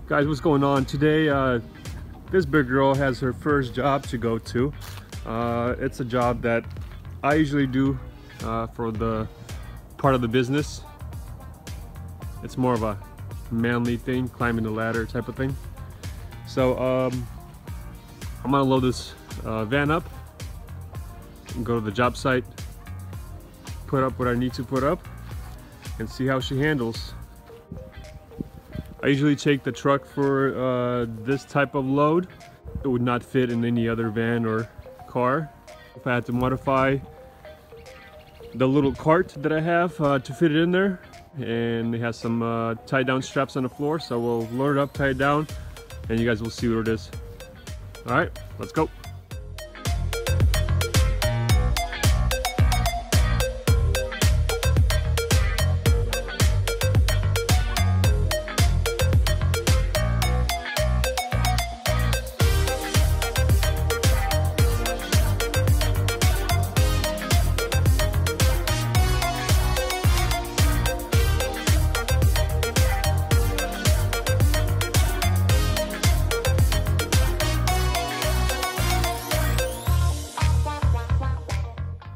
Guys, what's going on today? This big girl has her first job to go to. It's a job that I usually do for the part of the business. It's more of a manly thing, climbing the ladder type of thing. So I'm gonna load this van up and go to the job site, put up what I need to put up, and see how she handles. I usually take the truck for this type of load. It would not fit in any other van or car. If I had to modify the little cart that I have to fit it in there, and it has some tie down straps on the floor, so we'll load it up, tie it down, and you guys will see what it is. All right, let's go.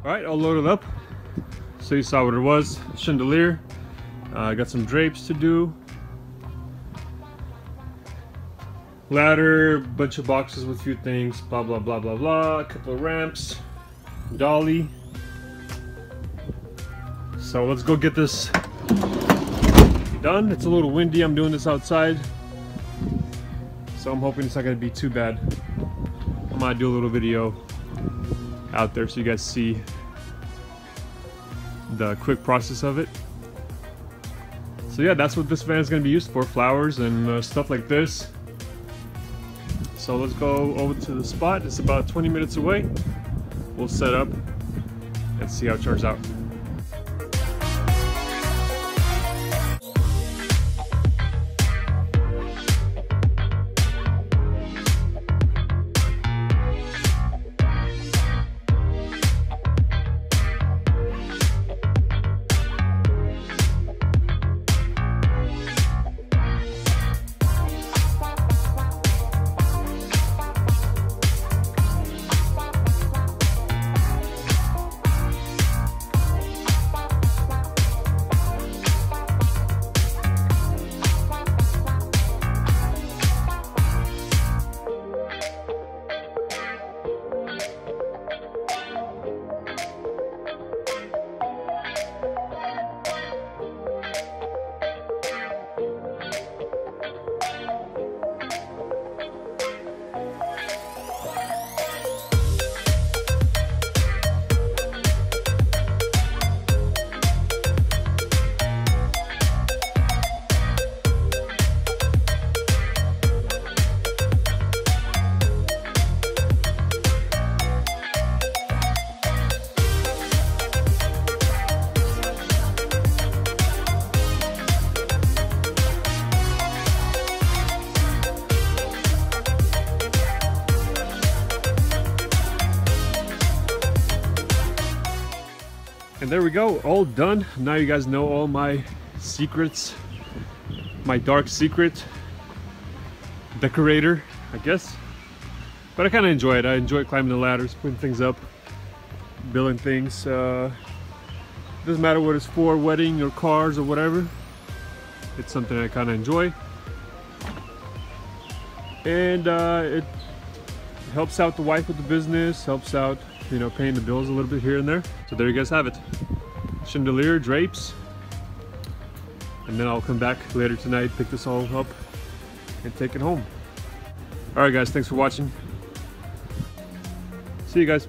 Alright, I'll load it up. So you saw what it was. Chandelier. I got some drapes to do. Ladder, bunch of boxes with a few things, blah blah blah blah blah. A couple of ramps. Dolly. So let's go get this done. It's a little windy. I'm doing this outside. So I'm hoping it's not going to be too bad. I might do a little video out there so you guys see the quick process of it. So yeah, that's what this van is going to be used for, flowers and stuff like this. So let's go over to the spot. It's about 20 minutes away. We'll set up and see how it turns out. And there we go, all done. Now you guys know all my secrets, my dark secret decorator, I guess. But I kind of enjoy it. I enjoy climbing the ladders, putting things up, building things. Doesn't matter what it's for, wedding or cars or whatever. It's something I kind of enjoy. And it helps out the wife with the business, helps out, you know, paying the bills a little bit here and there. So there you guys have it. Chandelier, drapes. And then I'll come back later tonight, pick this all up and take it home. Alright guys, thanks for watching. See you guys.